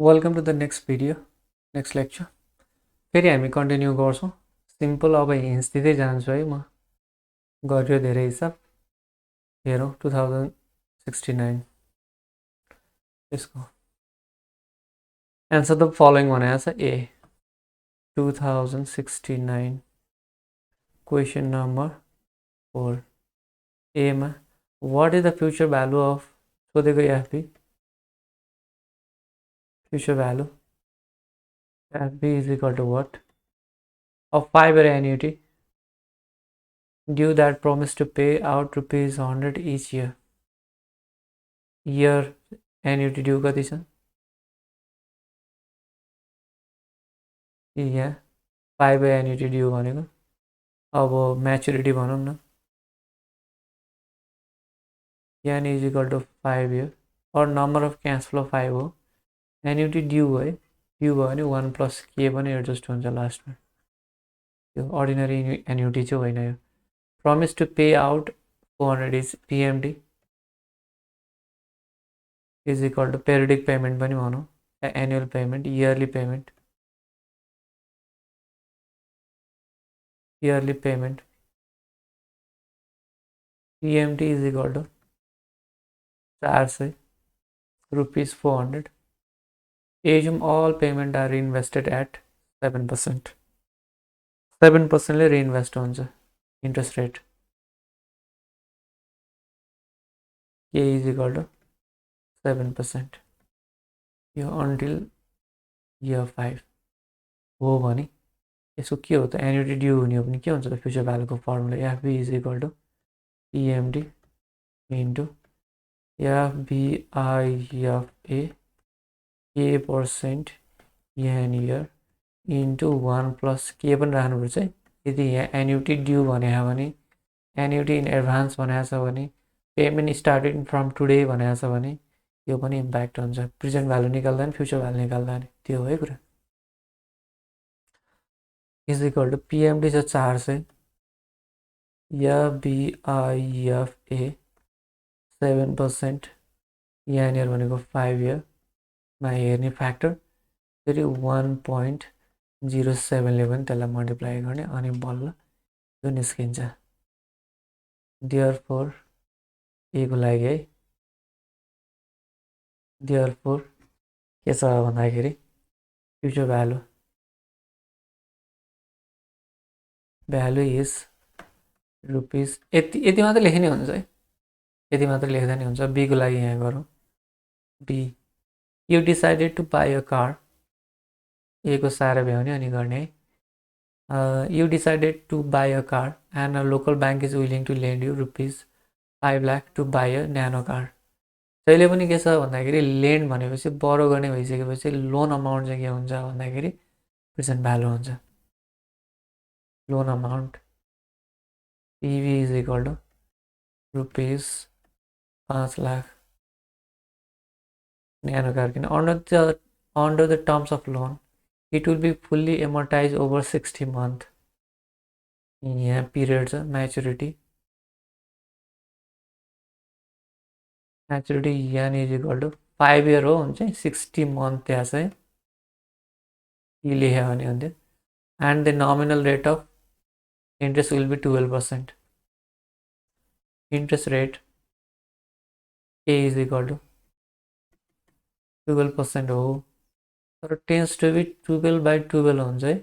Welcome to the next video, next lecture. फेरि हामी continue गर्छौँ. सिम्पल अब हिन्ट्स दिँदै जान्छु है. म गरियो धेरै हिसाब. हेरौँ 2069 यसको एन्सर द फलोइङ भनेको छ. A 2069 question number 4. एमा what is the future value of सोधेको FB. Future value FB is equal to what? Of 5-year annuity due that promised to pay out rupees 100 each year. Year annuity due कति छ? यहाँ 5-year annuity due भनेको अब maturity भनौँ न. N is equal to 5 year or number of cash flow 5 हो. Annuity due है. Due भयो भने 1 plus K पनि एडजस्ट हुन्छ लास्टमा. यो अर्डिनरी एन्युटी चाहिँ होइन. यो promise to pay out 400 is PMD is equal to periodic payment पनि भनौँ. Annual payment, yearly payment. Yearly payment. PMT is equal to 400 rupees 400. Assume all payment are reinvested at 7%. 7% ले reinvest हुन्छ interest rate. K is equal to 7%. यो until year 5 हो भने यसको के हो त एन्युटी ड्यू हुने हो भने के हुन्छ त फ्युचर भ्यालुको formula FB is equal to PMD into FBIFA K% n year into 1 plus K पनि राख्नुपर्छ है. यदि यहाँ एन्युटी ड्यू भनेको भने एन्युटी इन एडभान्स भनेको छ भने पेमेन्ट स्टार्टिङ फ्रम टुडे भनेको छ भने यो पनि इम्प्याक्ट हुन्छ. प्रेजेन्ट भ्यालु निकाल्दा नि फ्युचर भ्यालु निकाल्दा नि त्यो हो है कुरा. इज इक्वल टु PMD छ 400 FBIFA 7% यहाँनिर भनेको 5 इयरमा हेर्ने फ्याक्टर फेरि 1.07 ले पनि त्यसलाई मल्टिप्लाई गर्ने अनि बल्ल यो निस्किन्छ. देयरफोर ए को लागि है. देयरफोर के छ भन्दाखेरि फ्युचर भ्यालु इज रुपिस यति मात्र लेख्ने हुन्छ है. यति मात्र लेख्दा नि हुन्छ. बी को लागि यहाँ गरौँ. B you decided to buy a car. A को सारा भ्याउने अनि गर्ने है. You decided to buy a car and a local bank is willing to lend you rupees 5 lakh to buy a nano car. जहिले पनि के छ भन्दाखेरि लेन्ड भनेपछि बरो गर्ने भइसकेपछि लोन अमाउन्ट चाहिँ के हुन्छ भन्दाखेरि प्रेजेन्ट भ्यालु हुन्छ. Loan amount PV is equal to rupees 5 lakh nano car. Under the terms of loan it will be fully amortized over 60 months. यहाँ पिरियड छ म्याचुरिटी. म्याचुरिटी यहाँ इज इक्वल टु 5 इयर हो हुन्छ 60 month त्यहाँ चाहिँ यी लेख्यो भने हुन्थ्यो. And the nominal rate of interest will be 12%. Interest rate a is equal to 12% हो. तर टेन्स टु बी 12/12 हुन्छ है.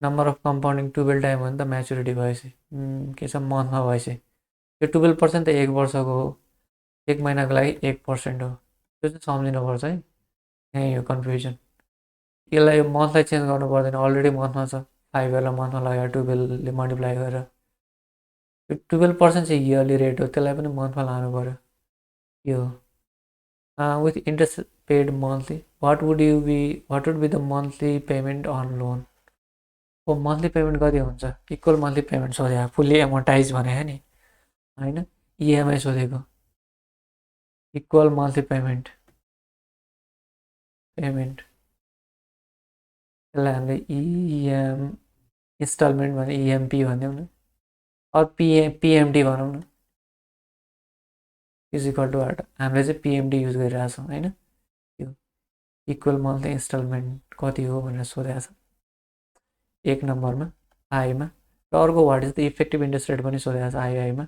नम्बर अफ कम्पाउन्डिङ 12 टाइम हो नि त म्याचुरिटी भएपछि के छ मन्थमा भएपछि यो 12% त 1 वर्षको हो. 1 महिनाको लागि 1% हो. त्यो चाहिँ सम्झिनुपर्छ है. यहीँ हो कन्फ्युजन. यसलाई यो मन्थलाई चेन्ज गर्नु पर्दैन. अलरेडी मन्थमा छ. 5 इयरलाई मन्थमा लगाएर 12ले मल्टिप्लाई गरेर यो 12% चाहिँ इयरली रेट हो. त्यसलाई पनि मन्थमा लानु पऱ्यो. यो with interest paid monthly what would be the monthly payment on loan. monthly payment कति हुन्छ इक्वल monthly payment सोधेको. फुल्ली एमोर्टाइज भनेको नि होइन. EMI सोधेको. इक्वल monthly payment त्यसलाई हामीले इन्स्टलमेन्ट भने EMP भनिदिउँ न. अर PMD भनौँ न. इज इक्वल टु हामीले चाहिँ PMD युज गरिरहेको छौँ होइन. इक्वल मन्थली इन्स्टलमेन्ट कति हो भनेर सोधेको छ 1 नम्बरमा आईमा र अर्को what is the effective interest rate पनि सोधेको छ आईमा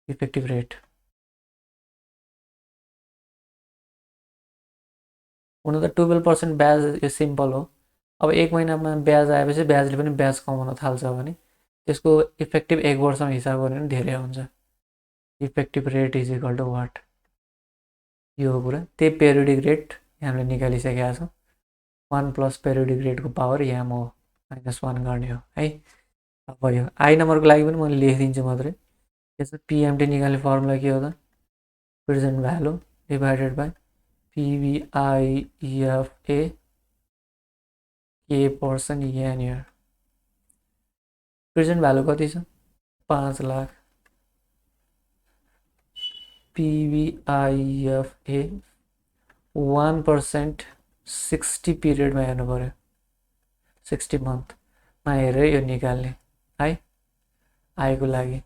इफेक्टिभ रेट हुन त 12% ब्याज यो सिम्पल हो अब 1 महिनामा ब्याज आएपछि ब्याजले पनि ब्याज कमाउन थाल्छ भने त्यसको इफेक्टिभ 1 वर्षमा हिसाब गर्ने पनि धेरै हुन्छ effective rate is equal to what यो हो कुरा त्यही पेरियोडिक रेट हामीले निकालिसकेका छौँ 1 प्लस पेरियोडिक रेटको पावर यहाँ म -1 गर्ने हो है अब यो आई नम्बरको लागि पनि मैले लेखिदिन्छु मात्रै त्यसमा पिएमटी निकाल्ने फर्मुला के हो त present value divided by PVIEFA K% yen year present value कति छ 5 लाख PVIEFA 1% 60 पिरियडमा हेर्नु पर्यो 60 मन्थमा हेरेर यो निकाल्ने है आईको लागि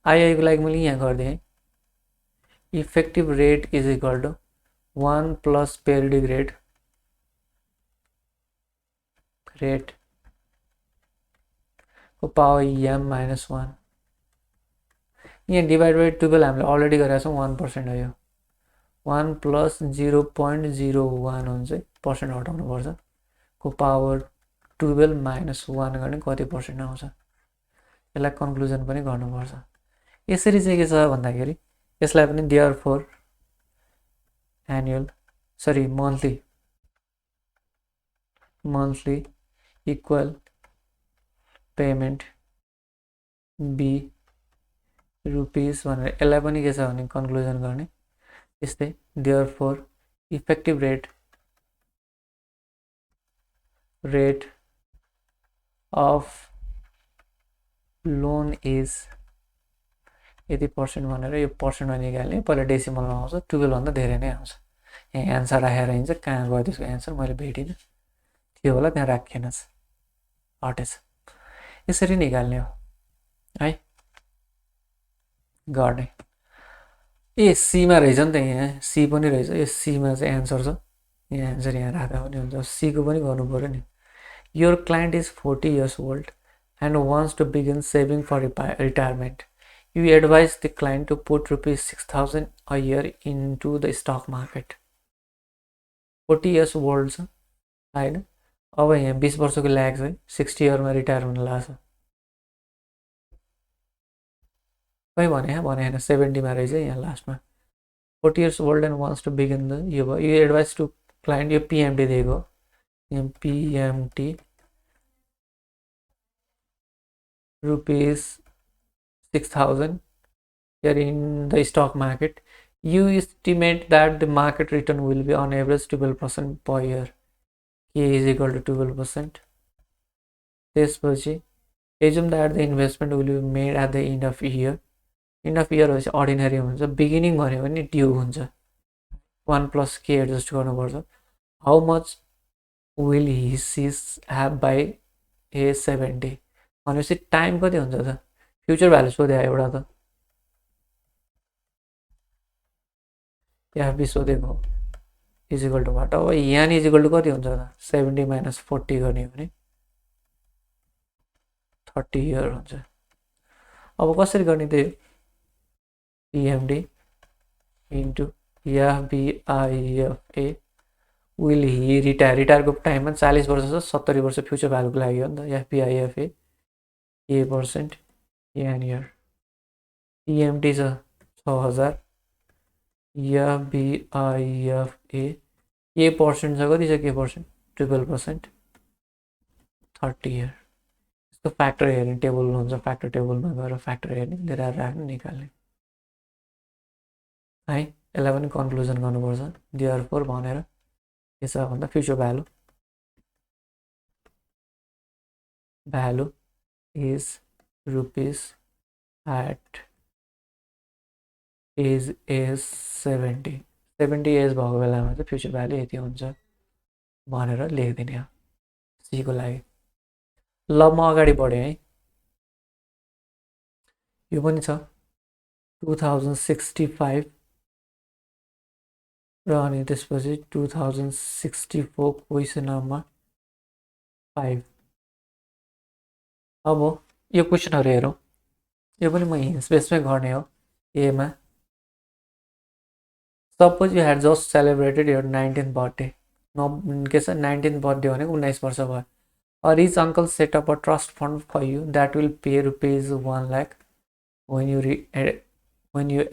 आईको लागि मैले यहाँ गरिदिएँ है effective rate is equal to 1 plus periodic rate को पावर m -1 यहाँ डिभाइड बाई 12 हामीले अलरेडी गरेका छौँ 1% हो यो 1 प्लस 0.01 हुन्छ पर्सेन्ट हटाउनु पर्छ को पावर 12 -1 गर्ने कति पर्सेन्ट आउँछ यसलाई कन्क्लुजन पनि गर्नुपर्छ यसरी चाहिँ के छ भन्दाखेरि यसलाई पनि therefore monthly equal payment be rupees भनेर यसलाई पनि के छ भने कन्क्लुजन गर्ने यस्तै therefore effective rate of loan is यति पर्सेन्ट भनेर यो पर्सेन्टमा निकाल्ने पहिला डेसिमलमा आउँछ 12 भन्दा धेरै नै आउँछ यहाँ एन्सर राखेर हिँड्छ कहाँ गयो त्यसको एन्सर मैले भेटिनँ थियो होला त्यहाँ राखिएनछ हटेछ यसरी निकाल्ने हो है गर्ने ए सीमा रहेछ नि त यहाँ सी पनि रहेछ यो सीमा चाहिँ एन्सर छ यहाँ एन्सर यहाँ राख्दा पनि हुन्छ सीको पनि गर्नु पर्यो नि your client is 40 years old and wants to begin saving for retirement. You advise the client to put rupees 6,000 a year into the stock market. 40 years old छ होइन अब यहाँ 20 वर्षको लाग्छ है 60 इयरमा रिटायर हुन लाग्छ खै भने होइन 70मा रहेछ यहाँ लास्टमा 40 years old and wants to begin the यो भयो यो एडभाइस टु क्लाइन्ट यो पिएमटी दिएको यहाँ PMT rupees 6,000 here in the stock market. You estimate that the market return will be on average 12% per year. K is equal to 12%. त्यसपछि assume that the investment will be made at the end of year. End of year भनेपछि ordinary हुन्छ beginning भन्यो भने due हुन्छ 1 plus K adjust गर्नुपर्छ how much will he have by age 70 भनेपछि time कति हुन्छ त फ्युचर भ्यालु सोधे एउटा त एफबी सोधेको इज इक्वल टु वाट अब यहाँ इज इक्वल टु कति हुन्छ त 70 - 40 गर्ने हो भने 30 इयर हुन्छ अब कसरी गर्ने त्यो पिएमडी इन्टु एफबिआइएफए विल हि रिटायरको टाइममा 40 वर्ष छ 70 वर्ष फ्युचर भ्यालुको लागि हो नि त एफबिआइएफए K% yen year PMT छ 6000 FBIFA K% छ कति छ K% 12% 30 year यसको फ्याक्टर हेर्ने टेबल हुन्छ फ्याक्टर टेबलमा गएर फ्याक्टर हेर्ने लिएर राख्ने निकाल्ने है यसलाई पनि कन्क्लुजन गर्नुपर्छ देयरफोर भनेर के छ भन्दा future value is rupees at age 70 age भएको बेलामा चाहिँ फ्युचर भ्यालु यति हुन्छ भनेर लेखिदिने हो सीको लागि ल म अगाडि बढेँ है यो पनि छ 2065 र अनि त्यसपछि 2064 क्वेसन नम्बर 5। अब यो क्वेसनहरू हेरौँ। यो पनि म हिन्ट्स बेसमै गर्ने हो। एमा suppose you had just celebrated your 19th birthday. के छ 19th बर्थडे भनेको 19 वर्ष भयो। A rich uncle set up a trust fund for you that will pay rupees 1 lakh when you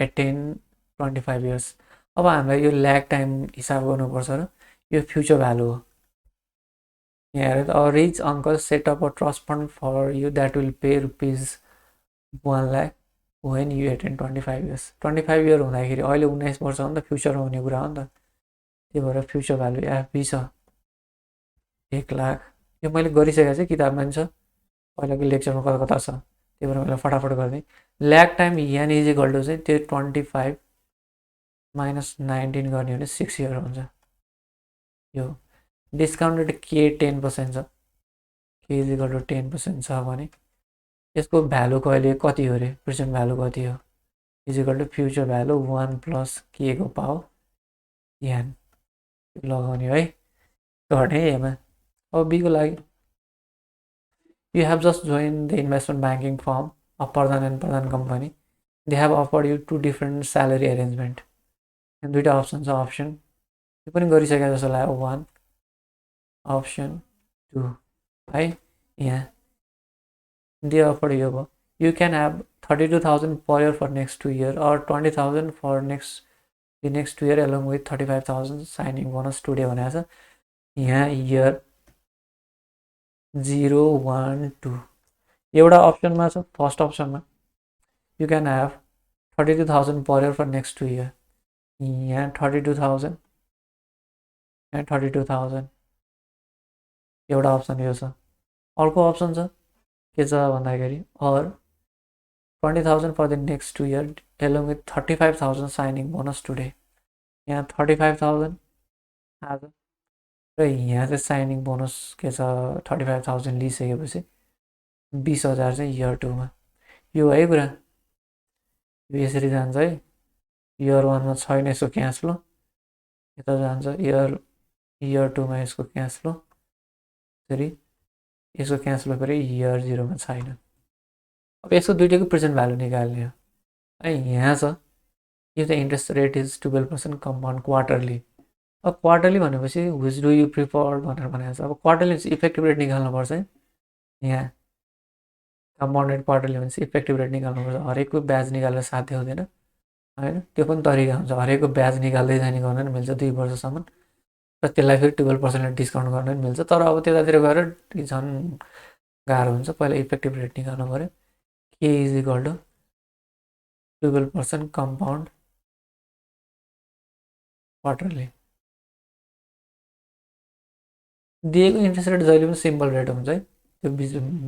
attain 25 years. अब हामीलाई यो ल्याक टाइम हिसाब गर्नुपर्छ र यो फ्युचर भ्यालु हो। यहाँ हेर त, a rich uncle set up a trust fund for you that will pay rupees 1 lakh when you attain 25 years. 25 year हुँदाखेरि अहिले 19 वर्ष हो नि त, फ्युचरमा हुने कुरा हो नि त। त्यही भएर फ्युचर भ्यालु एफबी छ 1 लाख। यो मैले गरिसकेको छु, किताबमा पनि छ, पहिलाको लेक्चरमा कता कता छ, त्यही भएर मैले फटाफट गरिदिएँ। ल्याक टाइम यान इज इक्वल टु चाहिँ त्यो 25 माइनस 19 गर्ने हो भने 6 इयर हुन्छ। यो डिस्काउन्टेड के 10% छ, के इज इक्वल टु 10% छ भने यसको भ्यालु कहिले कति हो अरे, प्रेजेन्ट भ्यालु कति हो, is equal to future value 1 plus K को पावर यान लगाउने है, गर्ने है एमा। अब बीको लागि you have just joined the investment banking firm of Pradhan and Pradhan company. They have offered you 2 different salary arrangement and दुईटा अप्सन छ। अप्सन यो पनि गरिसकेको जस्तो लाग्यो 1 अप्सन 2 है। यहाँ they offered you भयो, you can have 32,000 per year for next 2 years or 20,000 for the next 2 years along with 35,000 signing bonus today भनेको छ। यहाँ इयर 0 1 2 एउटा अप्सनमा छ। फर्स्ट अप्सनमा you can have 32,000 per year for next 2 year. यहाँ 32,000, यहाँ 32,000 एउटा अप्सन यो छ। अर्को अप्सन छ के छ भन्दाखेरि or 20,000 for the next 2 year along with 35,000 signing bonus today. यहाँ 35,000 आज र यहाँ चाहिँ साइनिङ बोनस के छ 35,000 लिइसकेपछि 20,000 चाहिँ इयर 2 मा। यो है कुरा, यो यसरी जान्छ है। इयर 1 मा छैन यसको क्यास फ्लो, यता जान्छ इयर 2 मा यसको क्यास फ्लो, फेरि यसको क्यास फ्लो फेरि इयर 0 मा छैन। अब यसको दुईटैको प्रेजेन्ट भ्यालु निकाल्ने हो है। यहाँ छ यो चाहिँ interest rate is 12% compound quarterly. अब क्वार्टरली भनेपछि विच डु यु प्रिफर भनेर भनेको छ। अब क्वार्टरली इफेक्टिभ रेट निकाल्नुपर्छ है। यहाँ कम्पाउन्डेड क्वार्टरली भनेपछि इफेक्टिभ रेट निकाल्नुपर्छ। हरेकको ब्याज निकालेर साध्य हुँदैन होइन, त्यो पनि तरिका हुन्छ। हरेकको ब्याज निकाल्दै जाने गर्न पनि मिल्छ 2 वर्षसम्म, र त्यसलाई फेरि 12% डिस्काउन्ट गर्न पनि मिल्छ। तर अब त्यतातिर गएर झन् गाह्रो हुन्छ। पहिला इफेक्टिभ रेट निकाल्नु पऱ्यो। के is equal to 12% compound quarterly. दिएको इन्ट्रेस्ट रेट जहिले पनि सिम्पल रेट हुन्छ है, त्यो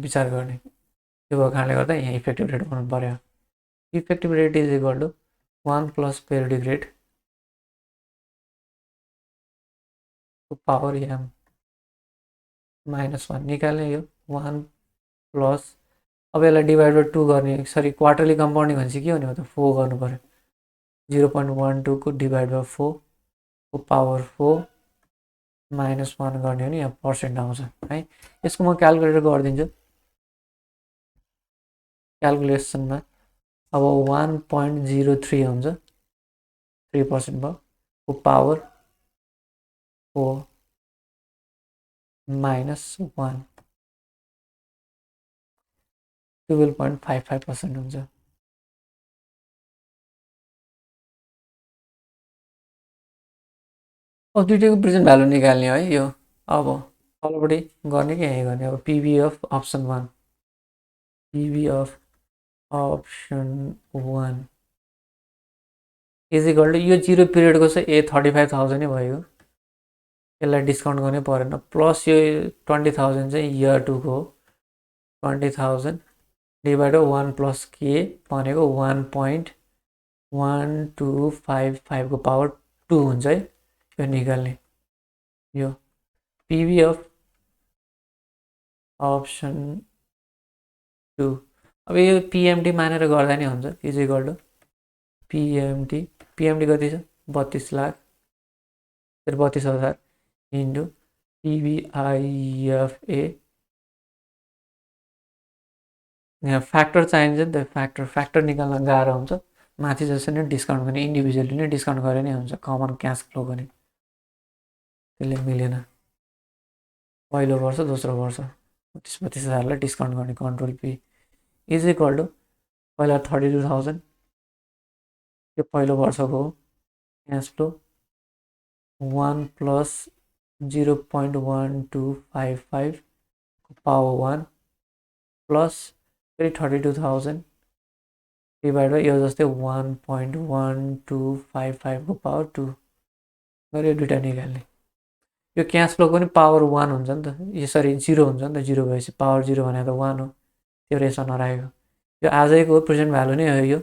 विचार गर्ने। त्यो भएको कारणले गर्दा यहाँ इफेक्टिभ रेट गर्नु पर्यो। Effective rate is equal to 1 plus periodic rate power M minus 1 निकाल्ने। यो 1 प्लस, अब यसलाई डिभाइड बाई 2 गर्ने, सरी क्वार्टरली कम्पाउन्डिङ भनेपछि के हुने हो त 4 गर्नु पऱ्यो। 0.12 को डिभाइड बाई 4 को पावर 4 माइनस 1 गर्ने हो नि, यहाँ पर्सेन्ट आउँछ है। यसको म क्यालकुलेटर गरिदिन्छु। क्यालकुलेसनमा अब 1.03 हुन्छ, 3% भयो, को पावर 4 माइनस 1 12.55% हुन्छ। अब दुइटैको प्रेजेन्ट भ्यालु निकाल्ने है यो। अब तलपट्टि गर्ने कि यहीँ गर्ने। अब PV of option 1, PV of option 1 is equal to यो 0 पिरियडको चाहिँ 35,000 नै भयो, यसलाई डिस्काउन्ट गर्नै परेन। प्लस यो 20,000 चाहिँ इयर 2 को 20,000 डिभाइड 1 प्लस के भनेको 1.1255 को पावर 2 हुन्छ है। यो निकाल्ने यो पिभी अफ अप्सन 2। अब यो पिएमटी मानेर गर्दा नि हुन्छ, इज इक्वल टु पिएमटी कति छ 32 लाख फेरि 32,000 इन्टु PVIFA यहाँ फ्याक्टर चाहिन्छ नि त फ्याक्टर निकाल्न गाह्रो हुन्छ माथि जसरी नै डिस्काउन्ट गर्ने इन्डिभिजुअली नै डिस्काउन्ट गरे नै हुन्छ कमन क्यास फ्लो गर्ने त्यसले मिलेन पहिलो वर्ष दोस्रो वर्ष 32,000लाई डिस्काउन्ट गर्ने control P is equal to पहिला 32,000 यो पहिलो वर्षको हो cash flow 1 plus 0.1255 power 1 plus फेरि 32,000 डिभाइड बाई यो जस्तै 1.1255 को पावर 2 गरी दुईवटा निकाल्ने यो क्यास फ्लो पनि पावर 1 हुन्छ नि त यसरी 0 हुन्छ नि त 0 भएपछि पावर 0 भनेको त 1 हो त्यो यसमा नराखेको यो आजैको प्रेजेन्ट भ्यालु नै हो यो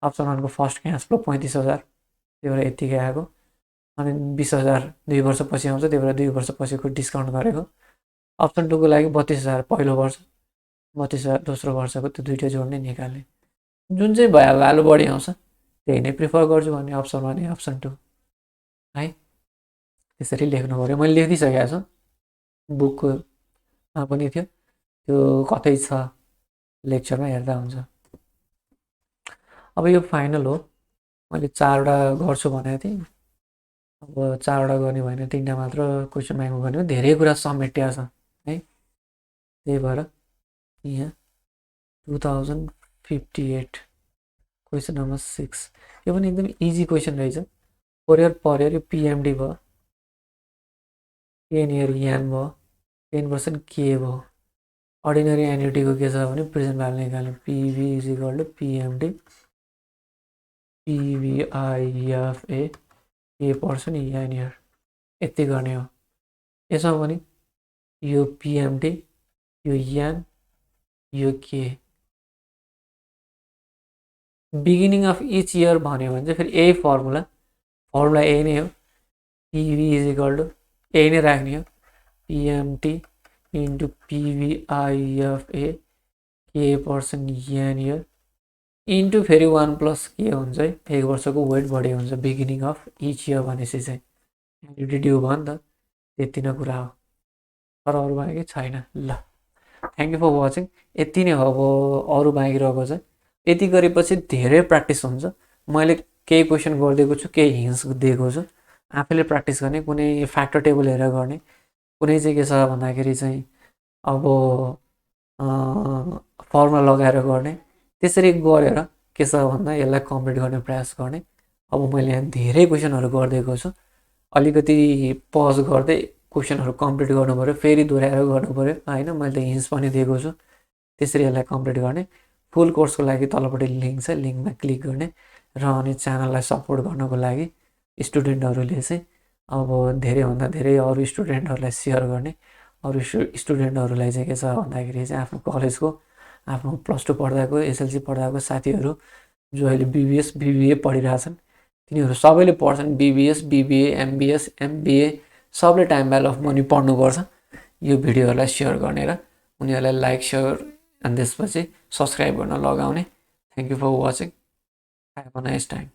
अप्सन 1 को फर्स्ट क्यास फ्लो 35,000 त्यो भएर यतिकै आएको अनि 20,000 2 वर्षपछि आउँछ त्यो भएर 2 वर्षपछिको डिस्काउन्ट गरेको अप्सन 2 को लागि 32,000 पहिलो वर्ष 32,000 दोस्रो वर्षको त्यो दुईटै जोड्ने निकाल्ने जुन चाहिँ भ्यालु बढी आउँछ त्यही नै प्रिफर गर्छु भने अप्सन 1 अप्सन 2 है त्यसरी लेख्नु पर्यो मैले लेखिसकेको छु बुकमा पनि थियो त्यो कतै छ लेक्चरमा हेर्दा हुन्छ अब यो फाइनल हो मैले 4वटा गर्छु भनेको थिएँ अब 4वटा गर्ने भएन 3टा मात्र क्वेसन ब्याङ्कमा गर्ने हो धेरै कुरा समेटिया छ है त्यही भएर यहाँ 2058 क्वेसन नम्बर 6 यो पनि एकदम इजी क्वेसन रहेछ पऱ्यो यो पिएमडी भयो 10 इयर यान भयो 10% के भयो अर्डिनरी एन्युटीको के छ भने प्रेजेन्ट भ्यालु निकाल्ने PV is equal to PMT PVIFA के पर्सन यान इयर यति गर्ने हो यसमा पनि यो पिएमडी यो यान यो के बिगिनिङ अफ इच इयर भन्यो भने चाहिँ फेरि यही फर्मुला यही नै हो पिभी इज इक्वल टु यही नै राख्ने हो पिएमटी इन्टु पिभिआइएफए के पर्सन यान इयर इन्टु फेरि 1 प्लस के हुन्छ है एक वर्षको वेट बढी हुन्छ बिगिनिङ अफ इच इयर भनेपछि चाहिँ एन्युटी ड्यू भयो नि त त्यति नै कुरा हो तर अरू बाँकी छैन ल थ्याङ्क यू फर वाचिङ यति नै हो अब अरू बाँकी रहेको चाहिँ यति गरेपछि धेरै प्र्याक्टिस हुन्छ मैले केही क्वेसन गरिदिएको छु केही हिन्ट्स दिएको छु आफैले प्र्याक्टिस गर्ने कुनै फ्याक्टर टेबल हेरेर गर्ने कुनै चाहिँ के छ भन्दाखेरि चाहिँ अब फर्मुला लगाएर गर्ने त्यसरी गरेर के छ भन्दा यसलाई कम्प्लिट गर्ने प्रयास गर्ने अब मैले यहाँ धेरै क्वेसनहरू गरिदिएको छु अलिकति पज गर्दै क्वेसनहरू कम्प्लिट गर्नु पऱ्यो फेरि दोहोऱ्याएर गर्नु पऱ्यो होइन मैले त हिन्ट्स पनि दिएको छु त्यसरी यसलाई कम्प्लिट गर्ने फुल कोर्सको लागि तलपट्टि लिङ्क छ लिङ्कमा क्लिक गर्ने र अनि च्यानललाई सपोर्ट गर्नको लागि स्टुडेन्टहरूले चाहिँ अब धेरैभन्दा धेरै अरू स्टुडेन्टहरूलाई सेयर गर्ने अरू स्टुडेन्टहरूलाई चाहिँ के छ भन्दाखेरि चाहिँ आफ्नो कलेजको आफ्नो प्लस 2 पढ्दाको एसएलसी पढ्दाको साथीहरू जो अहिले बीबीएस बीबीए पढिरहेछन् तिनीहरू सबैले पढ्छन् बीबीएस बीबीए एमबीएस एमबीए सबले टाइम भ्यालु अफ मनी पढ्नुपर्छ यो भिडियोहरूलाई सेयर गर्ने र उनीहरूलाई लाइक सेयर अनि त्यसपछि सब्सक्राइब गर्न लगाउने thank you for watching have a nice time